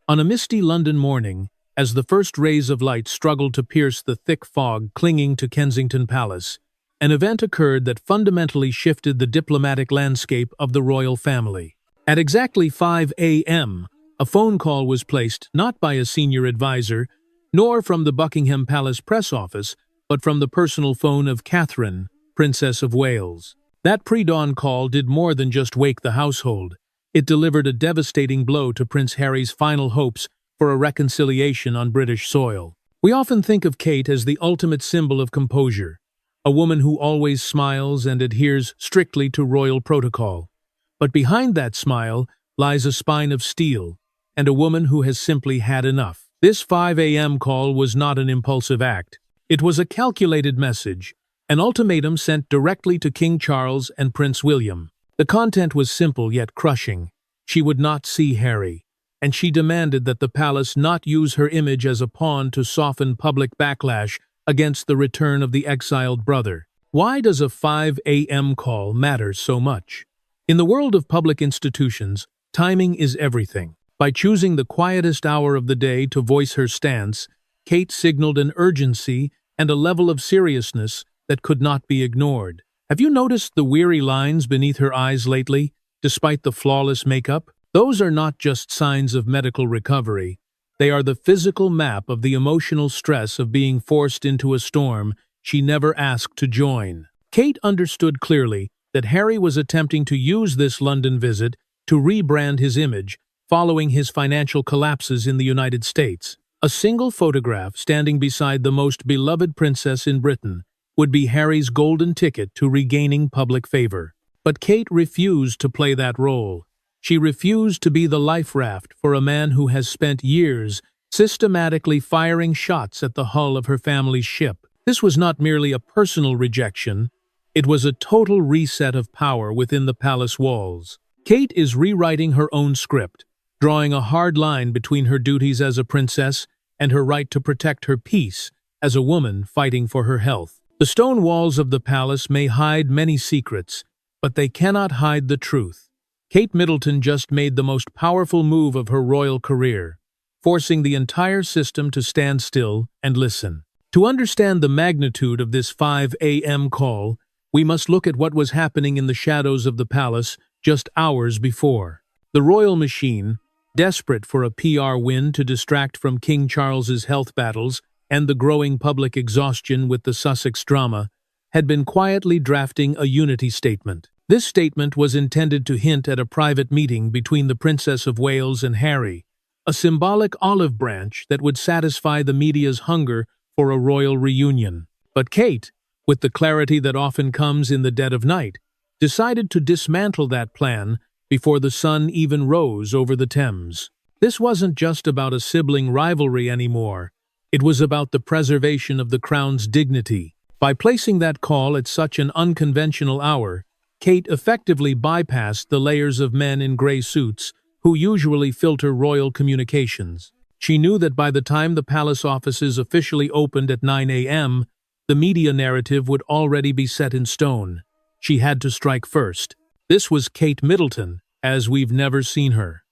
On a misty London morning, as the first rays of light struggled to pierce the thick fog clinging to Kensington Palace, an event occurred that fundamentally shifted the diplomatic landscape of the royal family. At exactly 5 a.m., a phone call was placed not by a senior advisor, nor from the Buckingham Palace press office, but from the personal phone of Catherine, Princess of Wales. That pre-dawn call did more than just wake the household. It delivered a devastating blow to Prince Harry's final hopes for a reconciliation on British soil. We often think of Kate as the ultimate symbol of composure, a woman who always smiles and adheres strictly to royal protocol. But behind that smile lies a spine of steel, and a woman who has simply had enough. This 5 a.m. call was not an impulsive act. It was a calculated message, an ultimatum sent directly to King Charles and Prince William. The content was simple yet crushing. She would not see Harry, and she demanded that the palace not use her image as a pawn to soften public backlash against the return of the exiled brother. Why does a 5 a.m. call matter so much? In the world of public institutions, timing is everything. By choosing the quietest hour of the day to voice her stance, Kate signaled an urgency and a level of seriousness that could not be ignored. Have you noticed the weary lines beneath her eyes lately, despite the flawless makeup? Those are not just signs of medical recovery. They are the physical map of the emotional stress of being forced into a storm she never asked to join. Kate understood clearly that Harry was attempting to use this London visit to rebrand his image following his financial collapses in the United States. A single photograph standing beside the most beloved princess in Britain would be Harry's golden ticket to regaining public favor. But Kate refused to play that role. She refused to be the life raft for a man who has spent years systematically firing shots at the hull of her family's ship. This was not merely a personal rejection, it was a total reset of power within the palace walls. Kate is rewriting her own script, drawing a hard line between her duties as a princess and her right to protect her peace as a woman fighting for her health. The stone walls of the palace may hide many secrets, but they cannot hide the truth. Kate Middleton just made the most powerful move of her royal career, forcing the entire system to stand still and listen. To understand the magnitude of this 5 a.m. call, we must look at what was happening in the shadows of the palace just hours before. The royal machine, desperate for a PR win to distract from King Charles's health battles and the growing public exhaustion with the Sussex drama, had been quietly drafting a unity statement. This statement was intended to hint at a private meeting between the Princess of Wales and Harry, a symbolic olive branch that would satisfy the media's hunger for a royal reunion. But Kate, with the clarity that often comes in the dead of night, decided to dismantle that plan before the sun even rose over the Thames. This wasn't just about a sibling rivalry anymore. It was about the preservation of the crown's dignity. By placing that call at such an unconventional hour, Kate effectively bypassed the layers of men in gray suits who usually filter royal communications. She knew that by the time the palace offices officially opened at 9 a.m., the media narrative would already be set in stone. She had to strike first. This was Kate Middleton, as we've never seen her.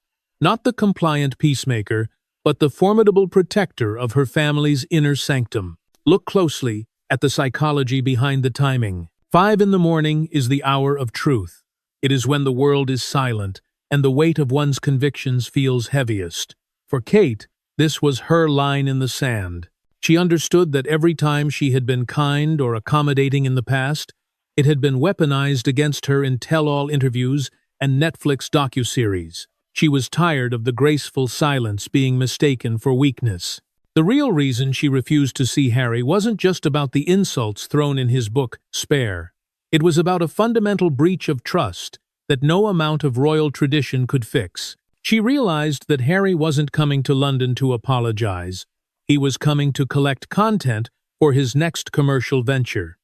Not the compliant peacemaker, but the formidable protector of her family's inner sanctum. Look closely at the psychology behind the timing. 5 in the morning is the hour of truth. It is when the world is silent and the weight of one's convictions feels heaviest. For Kate, this was her line in the sand. She understood that every time she had been kind or accommodating in the past, it had been weaponized against her in tell-all interviews and Netflix docuseries. She was tired of the graceful silence being mistaken for weakness. The real reason she refused to see Harry wasn't just about the insults thrown in his book, Spare. It was about a fundamental breach of trust that no amount of royal tradition could fix. She realized that Harry wasn't coming to London to apologize. He was coming to collect content for his next commercial venture.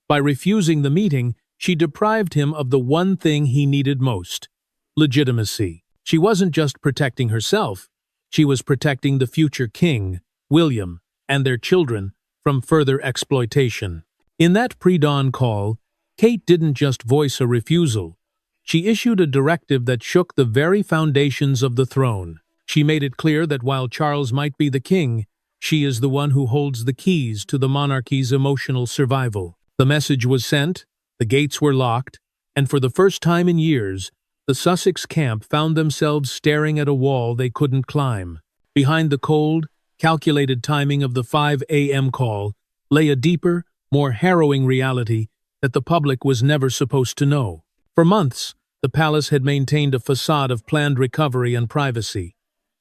By refusing the meeting, she deprived him of the one thing he needed most: legitimacy. She wasn't just protecting herself, she was protecting the future king, William, and their children from further exploitation. In that pre-dawn call, Kate didn't just voice a refusal. She issued a directive that shook the very foundations of the throne. She made it clear that while Charles might be the king, she is the one who holds the keys to the monarchy's emotional survival. The message was sent, the gates were locked, and for the first time in years, the Sussex camp found themselves staring at a wall they couldn't climb. Behind the cold, calculated timing of the 5 a.m. call lay a deeper, more harrowing reality that the public was never supposed to know. For months, the palace had maintained a facade of planned recovery and privacy.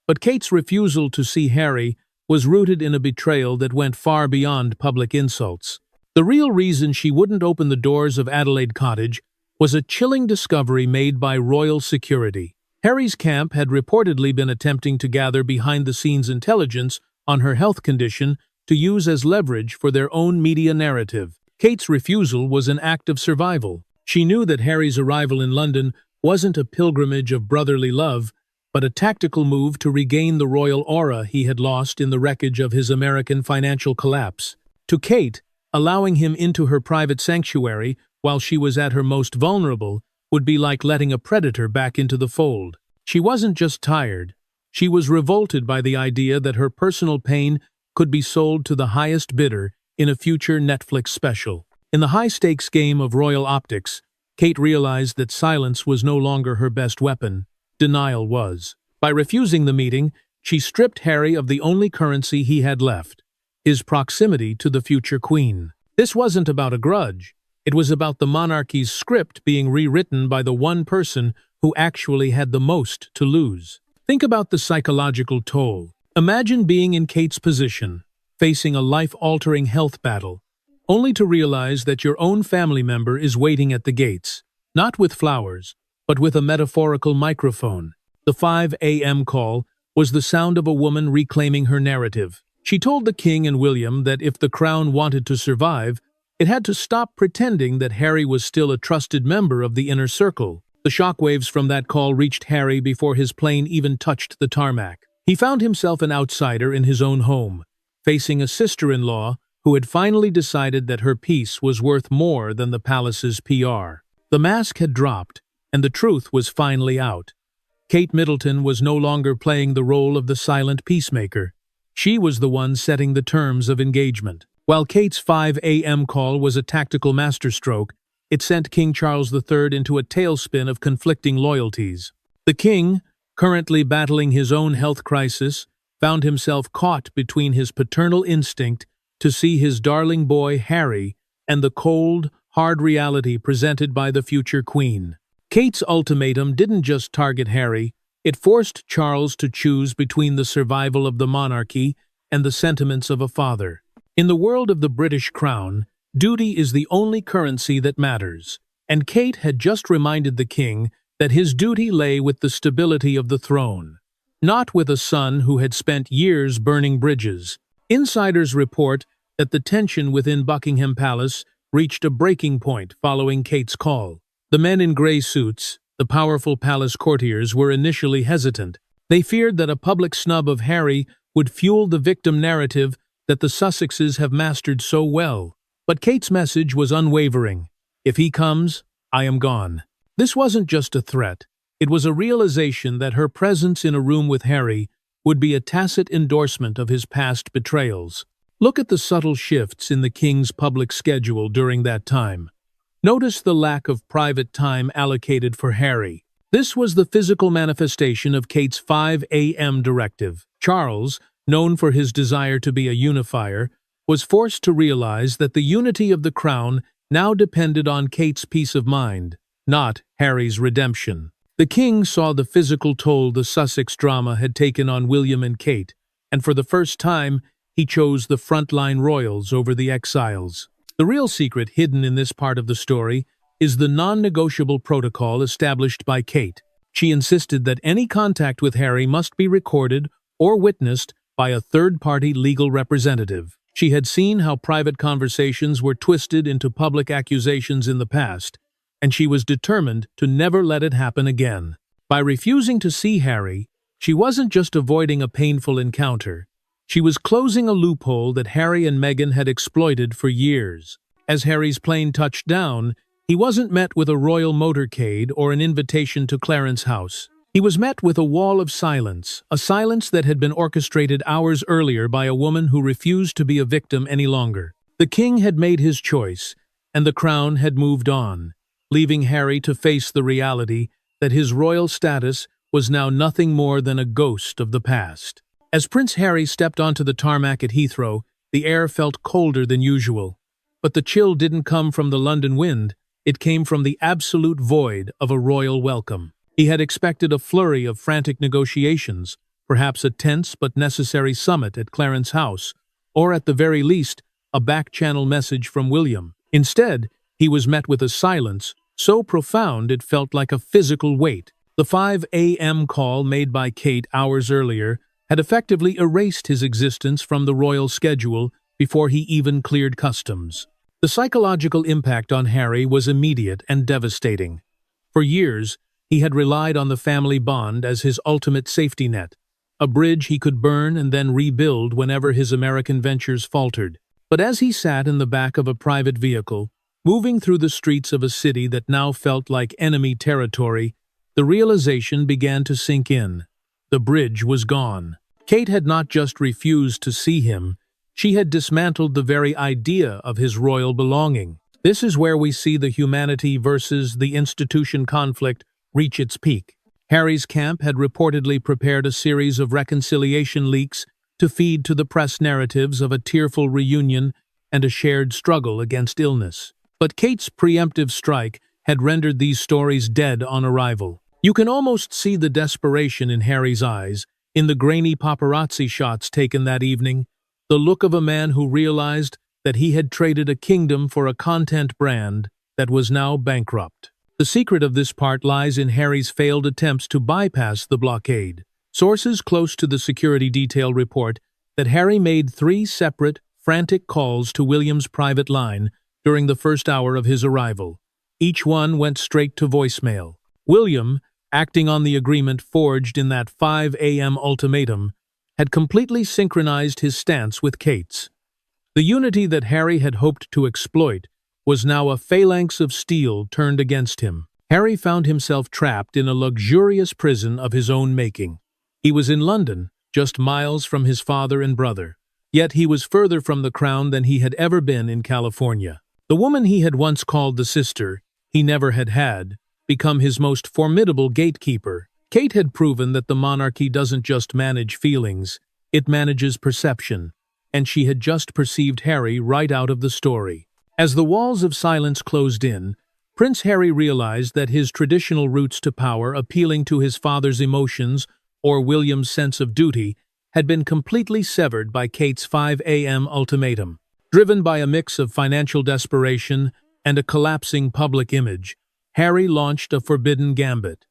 But Kate's refusal to see Harry was rooted in a betrayal that went far beyond public insults. The real reason she wouldn't open the doors of Adelaide Cottage was a chilling discovery made by royal security. Harry's camp had reportedly been attempting to gather behind-the-scenes intelligence on her health condition to use as leverage for their own media narrative. Kate's refusal was an act of survival. She knew that Harry's arrival in London wasn't a pilgrimage of brotherly love, but a tactical move to regain the royal aura he had lost in the wreckage of his American financial collapse. To Kate, allowing him into her private sanctuary while she was at her most vulnerable would be like letting a predator back into the fold. She wasn't just tired. She was revolted by the idea that her personal pain could be sold to the highest bidder in a future Netflix special. In the high-stakes game of royal optics, Kate realized that silence was no longer her best weapon. Denial was. By refusing the meeting, she stripped Harry of the only currency he had left, his proximity to the future queen. This wasn't about a grudge. It was about the monarchy's script being rewritten by the one person who actually had the most to lose. Think about the psychological toll. Imagine being in Kate's position, facing a life-altering health battle, only to realize that your own family member is waiting at the gates, not with flowers, but with a metaphorical microphone. The 5 a.m. call was the sound of a woman reclaiming her narrative. She told the king and William that if the crown wanted to survive, it had to stop pretending that Harry was still a trusted member of the inner circle. The shockwaves from that call reached Harry before his plane even touched the tarmac. He found himself an outsider in his own home, facing a sister-in-law who had finally decided that her peace was worth more than the palace's PR. The mask had dropped, and the truth was finally out. Kate Middleton was no longer playing the role of the silent peacemaker. She was the one setting the terms of engagement. While Kate's 5 a.m. call was a tactical masterstroke, it sent King Charles III into a tailspin of conflicting loyalties. The king, currently battling his own health crisis, found himself caught between his paternal instinct to see his darling boy Harry and the cold, hard reality presented by the future queen. Kate's ultimatum didn't just target Harry, it forced Charles to choose between the survival of the monarchy and the sentiments of a father. In the world of the British crown, duty is the only currency that matters, and Kate had just reminded the king that his duty lay with the stability of the throne, not with a son who had spent years burning bridges. Insiders report that the tension within Buckingham Palace reached a breaking point following Kate's call. The men in grey suits, the powerful palace courtiers, were initially hesitant. They feared that a public snub of Harry would fuel the victim narrative that the Sussexes have mastered so well. But Kate's message was unwavering. If he comes, I am gone. This wasn't just a threat. It was a realization that her presence in a room with Harry would be a tacit endorsement of his past betrayals. Look at the subtle shifts in the king's public schedule during that time. Notice the lack of private time allocated for Harry. This was the physical manifestation of Kate's 5 a.m. directive. Charles, known for his desire to be a unifier, was forced to realize that the unity of the crown now depended on Kate's peace of mind, not Harry's redemption. The king saw the physical toll the Sussex drama had taken on William and Kate, and for the first time, he chose the frontline royals over the exiles. The real secret hidden in this part of the story is the non-negotiable protocol established by Kate. She insisted that any contact with Harry must be recorded or witnessed by a third-party legal representative. She had seen how private conversations were twisted into public accusations in the past, and she was determined to never let it happen again. By refusing to see Harry, she wasn't just avoiding a painful encounter. She was closing a loophole that Harry and Meghan had exploited for years. As Harry's plane touched down, he wasn't met with a royal motorcade or an invitation to Clarence House. He was met with a wall of silence, a silence that had been orchestrated hours earlier by a woman who refused to be a victim any longer. The king had made his choice, and the crown had moved on, leaving Harry to face the reality that his royal status was now nothing more than a ghost of the past. As Prince Harry stepped onto the tarmac at Heathrow, the air felt colder than usual. But the chill didn't come from the London wind, it came from the absolute void of a royal welcome. He had expected a flurry of frantic negotiations, perhaps a tense but necessary summit at Clarence House, or at the very least, a back-channel message from William. Instead, he was met with a silence so profound it felt like a physical weight. The 5 a.m. call made by Kate hours earlier had effectively erased his existence from the royal schedule before he even cleared customs. The psychological impact on Harry was immediate and devastating. For years, he had relied on the family bond as his ultimate safety net, a bridge he could burn and then rebuild whenever his American ventures faltered. But as he sat in the back of a private vehicle, moving through the streets of a city that now felt like enemy territory, the realization began to sink in. The bridge was gone. Kate had not just refused to see him, she had dismantled the very idea of his royal belonging. This is where we see the humanity versus the institution conflict reach its peak. Harry's camp had reportedly prepared a series of reconciliation leaks to feed to the press narratives of a tearful reunion and a shared struggle against illness. But Kate's preemptive strike had rendered these stories dead on arrival. You can almost see the desperation in Harry's eyes, in the grainy paparazzi shots taken that evening, the look of a man who realized that he had traded a kingdom for a content brand that was now bankrupt. The secret of this part lies in Harry's failed attempts to bypass the blockade. Sources close to the security detail report that Harry made 3 separate, frantic calls to William's private line during the first hour of his arrival. Each one went straight to voicemail. William, acting on the agreement forged in that 5 a.m. ultimatum, had completely synchronized his stance with Kate's. The unity that Harry had hoped to exploit was now a phalanx of steel turned against him. Harry found himself trapped in a luxurious prison of his own making. He was in London, just miles from his father and brother. Yet he was further from the crown than he had ever been in California. The woman he had once called the sister he never had become his most formidable gatekeeper. Kate had proven that the monarchy doesn't just manage feelings, it manages perception, and she had just perceived Harry right out of the story. As the walls of silence closed in, Prince Harry realized that his traditional routes to power, appealing to his father's emotions or William's sense of duty, had been completely severed by Kate's 5 a.m. ultimatum. Driven by a mix of financial desperation and a collapsing public image, Harry launched a forbidden gambit.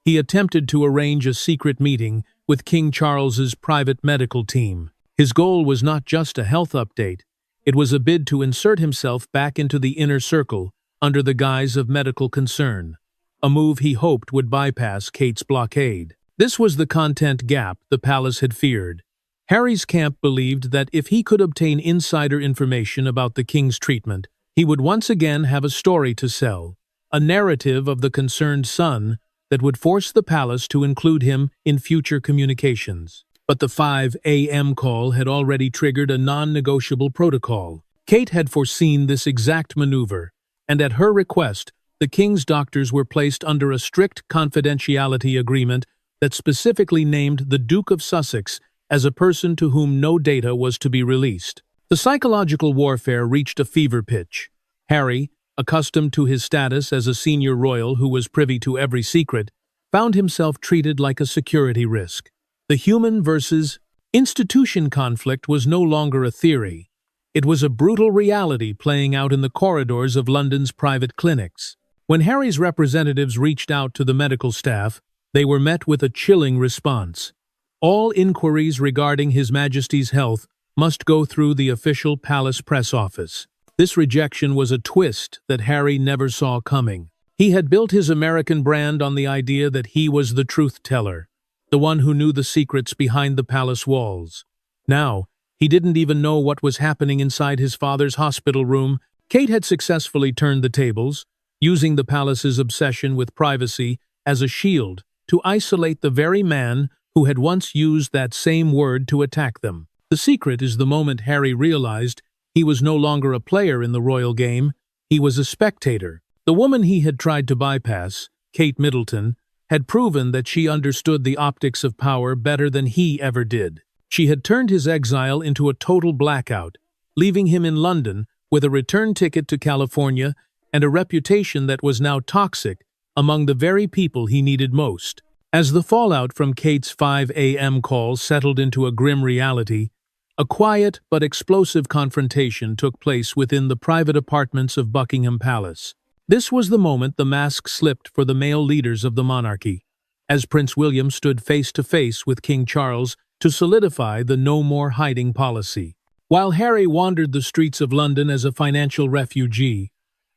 He attempted to arrange a secret meeting with King Charles's private medical team. His goal was not just a health update, it was a bid to insert himself back into the inner circle under the guise of medical concern, a move he hoped would bypass Kate's blockade. This was the content gap the palace had feared. Harry's camp believed that if he could obtain insider information about the king's treatment, he would once again have a story to sell, a narrative of the concerned son that would force the palace to include him in future communications. But the 5 a.m. call had already triggered a non-negotiable protocol. Kate had foreseen this exact maneuver, and at her request, the king's doctors were placed under a strict confidentiality agreement that specifically named the Duke of Sussex as a person to whom no data was to be released. The psychological warfare reached a fever pitch. Harry, accustomed to his status as a senior royal who was privy to every secret, found himself treated like a security risk. The human versus institution conflict was no longer a theory. It was a brutal reality playing out in the corridors of London's private clinics. When Harry's representatives reached out to the medical staff, they were met with a chilling response. All inquiries regarding His Majesty's health must go through the official palace press office. This rejection was a twist that Harry never saw coming. He had built his American brand on the idea that he was the truth-teller, the one who knew the secrets behind the palace walls. Now, he didn't even know what was happening inside his father's hospital room. Kate had successfully turned the tables, using the palace's obsession with privacy as a shield to isolate the very man who had once used that same word to attack them. The secret is the moment Harry realized he was no longer a player in the royal game, he was a spectator. The woman he had tried to bypass, Kate Middleton, had proven that she understood the optics of power better than he ever did. She had turned his exile into a total blackout, leaving him in London with a return ticket to California and a reputation that was now toxic among the very people he needed most. As the fallout from Kate's 5 a.m. call settled into a grim reality, a quiet but explosive confrontation took place within the private apartments of Buckingham Palace. This was the moment the mask slipped for the male leaders of the monarchy, as Prince William stood face to face with King Charles to solidify the no more hiding policy. While Harry wandered the streets of London as a financial refugee,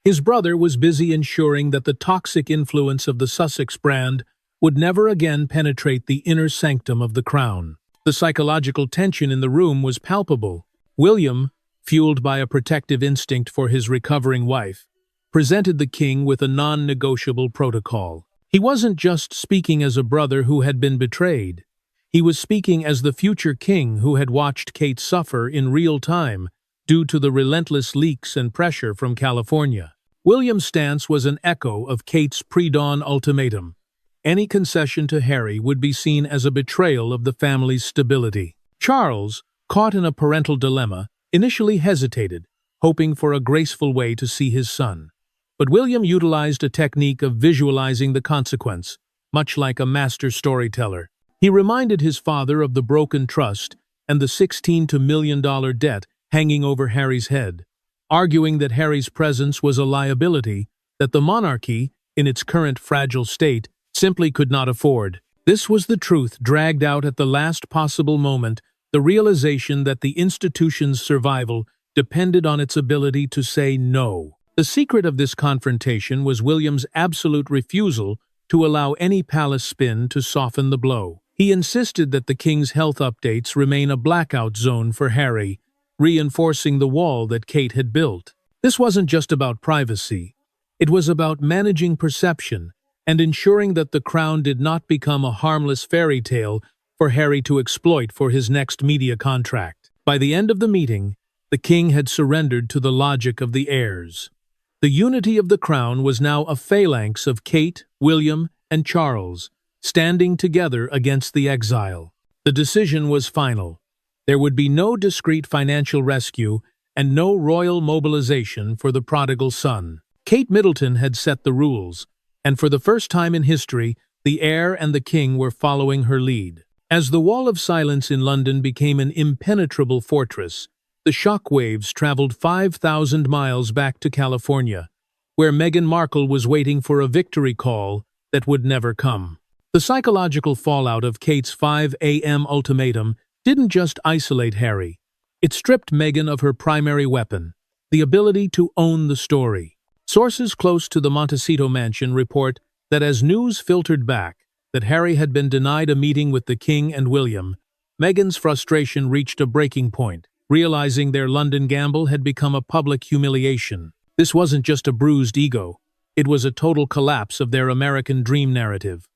his brother was busy ensuring that the toxic influence of the Sussex brand would never again penetrate the inner sanctum of the crown. The psychological tension in the room was palpable. William, fueled by a protective instinct for his recovering wife, presented the king with a non-negotiable protocol. He wasn't just speaking as a brother who had been betrayed. He was speaking as the future king who had watched Kate suffer in real time due to the relentless leaks and pressure from California. William's stance was an echo of Kate's pre-dawn ultimatum. Any concession to Harry would be seen as a betrayal of the family's stability. Charles, caught in a parental dilemma, initially hesitated, hoping for a graceful way to see his son. But William utilized a technique of visualizing the consequence, much like a master storyteller. He reminded his father of the broken trust and the $16 million debt hanging over Harry's head, arguing that Harry's presence was a liability that the monarchy, in its current fragile state, simply could not afford. This was the truth dragged out at the last possible moment, the realization that the institution's survival depended on its ability to say no. The secret of this confrontation was William's absolute refusal to allow any palace spin to soften the blow. He insisted that the king's health updates remain a blackout zone for Harry, reinforcing the wall that Kate had built. This wasn't just about privacy. It was about managing perception and ensuring that the crown did not become a harmless fairy tale for Harry to exploit for his next media contract. By the end of the meeting, the king had surrendered to the logic of the heirs. The unity of the crown was now a phalanx of Kate, William, and Charles, standing together against the exile. The decision was final. There would be no discreet financial rescue and no royal mobilization for the prodigal son. Kate Middleton had set the rules, and for the first time in history, the heir and the king were following her lead. As the wall of silence in London became an impenetrable fortress, the shockwaves traveled 5,000 miles back to California, where Meghan Markle was waiting for a victory call that would never come. The psychological fallout of Kate's 5 a.m. ultimatum didn't just isolate Harry. It stripped Meghan of her primary weapon, the ability to own the story. Sources close to the Montecito mansion report that as news filtered back that Harry had been denied a meeting with the king and William, Meghan's frustration reached a breaking point, realizing their London gamble had become a public humiliation. This wasn't just a bruised ego. It was a total collapse of their American dream narrative.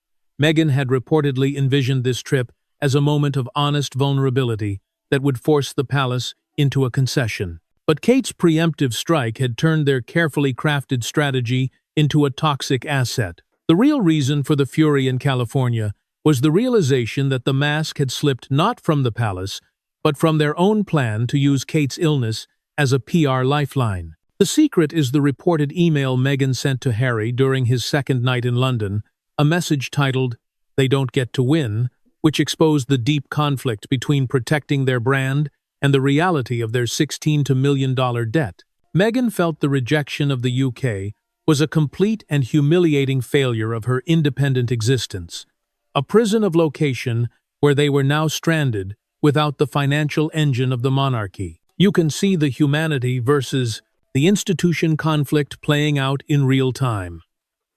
Meghan had reportedly envisioned this trip as a moment of honest vulnerability that would force the palace into a concession. But Kate's preemptive strike had turned their carefully crafted strategy into a toxic asset. The real reason for the fury in California was the realization that the mask had slipped not from the palace, but from their own plan to use Kate's illness as a PR lifeline. The secret is the reported email Meghan sent to Harry during his second night in London, a message titled, "They Don't Get to Win," which exposed the deep conflict between protecting their brand and the reality of their $16 million debt. Meghan felt the rejection of the UK was a complete and humiliating failure of her independent existence, a prison of location where they were now stranded without the financial engine of the monarchy. You can see the humanity versus the institution conflict playing out in real time.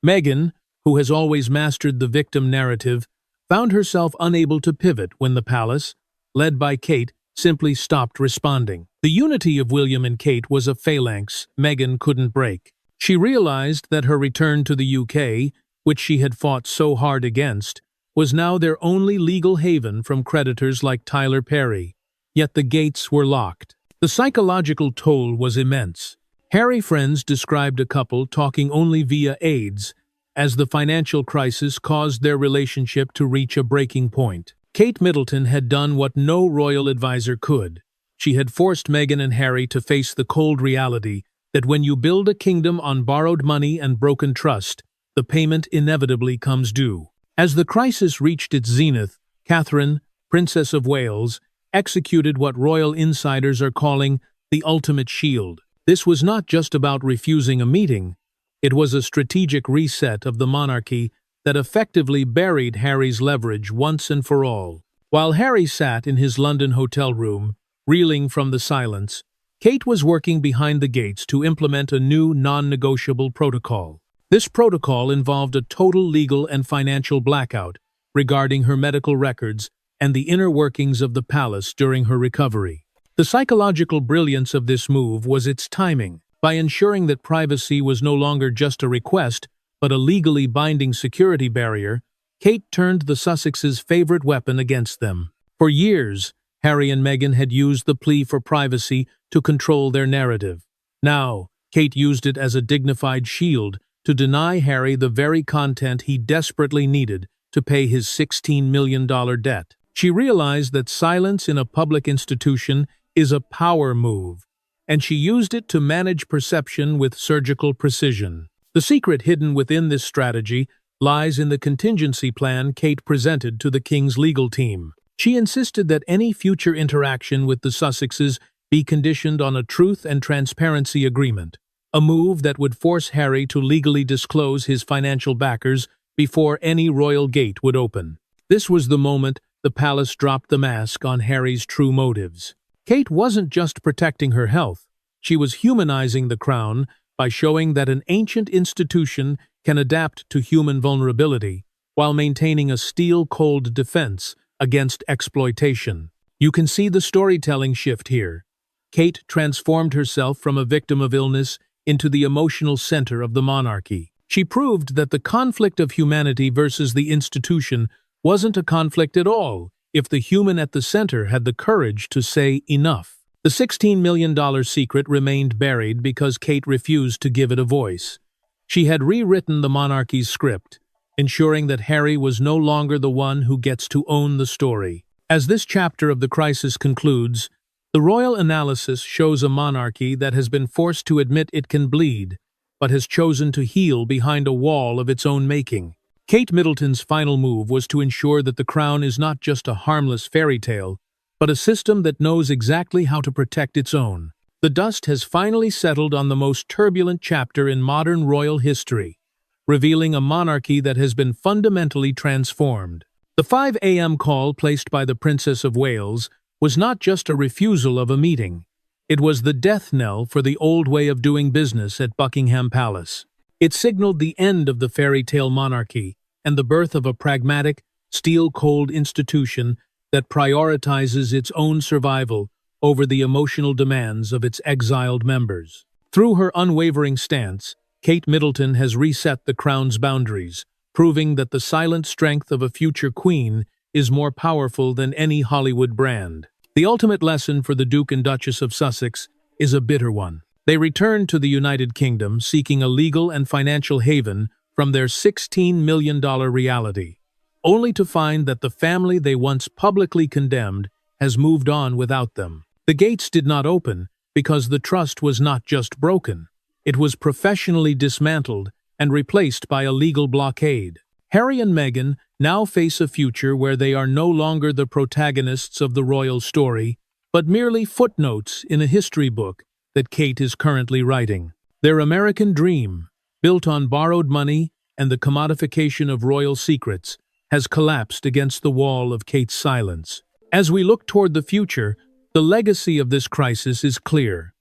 Meghan, who has always mastered the victim narrative, found herself unable to pivot when the palace, led by Kate, simply stopped responding. The unity of William and Kate was a phalanx Meghan couldn't break. She realized that her return to the UK, which she had fought so hard against, was now their only legal haven from creditors like Tyler Perry, yet the gates were locked. The psychological toll was immense. Harry friends described a couple talking only via aides, as the financial crisis caused their relationship to reach a breaking point. Kate Middleton had done what no royal advisor could. She had forced Meghan and Harry to face the cold reality that when you build a kingdom on borrowed money and broken trust, the payment inevitably comes due. As the crisis reached its zenith, Catherine, Princess of Wales, executed what royal insiders are calling the ultimate shield. This was not just about refusing a meeting, it was a strategic reset of the monarchy that effectively buried Harry's leverage once and for all. While Harry sat in his London hotel room, reeling from the silence, Kate was working behind the gates to implement a new non-negotiable protocol. This protocol involved a total legal and financial blackout regarding her medical records and the inner workings of the palace during her recovery. The psychological brilliance of this move was its timing. By ensuring that privacy was no longer just a request, but a legally binding security barrier, Kate turned the Sussexes' favorite weapon against them. For years, Harry and Meghan had used the plea for privacy to control their narrative. Now, Kate used it as a dignified shield to deny Harry the very content he desperately needed to pay his $16 million debt. She realized that silence in a public institution is a power move, and she used it to manage perception with surgical precision. The secret hidden within this strategy lies in the contingency plan Kate presented to the King's legal team. She insisted that any future interaction with the Sussexes be conditioned on a truth and transparency agreement, a move that would force Harry to legally disclose his financial backers before any royal gate would open. This was the moment the palace dropped the mask on Harry's true motives. Kate wasn't just protecting her health, she was humanizing the crown by showing that an ancient institution can adapt to human vulnerability while maintaining a steel-cold defense against exploitation. You can see the storytelling shift here. Kate transformed herself from a victim of illness into the emotional center of the monarchy. She proved that the conflict of humanity versus the institution wasn't a conflict at all if the human at the center had the courage to say enough. The $16 million secret remained buried because Kate refused to give it a voice. She had rewritten the monarchy's script, ensuring that Harry was no longer the one who gets to own the story. As this chapter of the crisis concludes, the royal analysis shows a monarchy that has been forced to admit it can bleed, but has chosen to heal behind a wall of its own making. Kate Middleton's final move was to ensure that the crown is not just a harmless fairy tale, but a system that knows exactly how to protect its own. The dust has finally settled on the most turbulent chapter in modern royal history, revealing a monarchy that has been fundamentally transformed. The 5 a.m. call placed by the Princess of Wales was not just a refusal of a meeting. It was the death knell for the old way of doing business at Buckingham Palace. It signaled the end of the fairy tale monarchy and the birth of a pragmatic, steel-cold institution that prioritizes its own survival over the emotional demands of its exiled members. Through her unwavering stance, Kate Middleton has reset the crown's boundaries, proving that the silent strength of a future queen is more powerful than any Hollywood brand. The ultimate lesson for the Duke and Duchess of Sussex is a bitter one. They returned to the United Kingdom seeking a legal and financial haven from their $16 million reality, only to find that the family they once publicly condemned has moved on without them. The gates did not open because the trust was not just broken, it was professionally dismantled and replaced by a legal blockade. Harry and Meghan now face a future where they are no longer the protagonists of the royal story, but merely footnotes in a history book that Kate is currently writing. Their American dream, built on borrowed money and the commodification of royal secrets, has collapsed against the wall of Kate's silence. As we look toward the future, the legacy of this crisis is clear.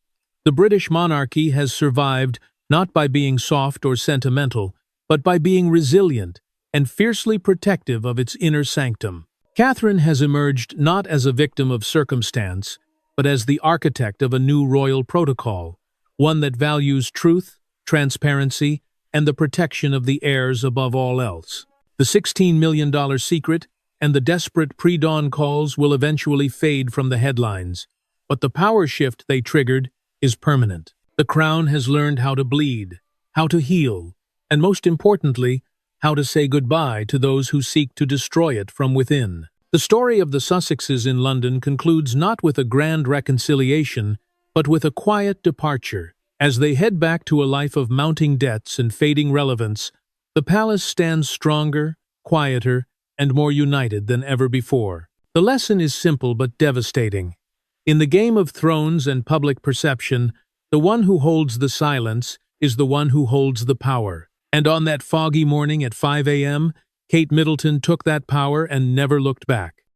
The British monarchy has survived not by being soft or sentimental, but by being resilient and fiercely protective of its inner sanctum. Catherine has emerged not as a victim of circumstance, but as the architect of a new royal protocol, one that values truth, transparency, and the protection of the heirs above all else. The $16 million secret and the desperate pre-dawn calls will eventually fade from the headlines, but the power shift they triggered is permanent. The crown has learned how to bleed, how to heal, and most importantly, how to say goodbye to those who seek to destroy it from within. The story of the Sussexes in London concludes not with a grand reconciliation, but with a quiet departure. As they head back to a life of mounting debts and fading relevance, the palace stands stronger, quieter, and more united than ever before. The lesson is simple but devastating. In the Game of Thrones and public perception, the one who holds the silence is the one who holds the power. And on that foggy morning at 5 a.m., Kate Middleton took that power and never looked back.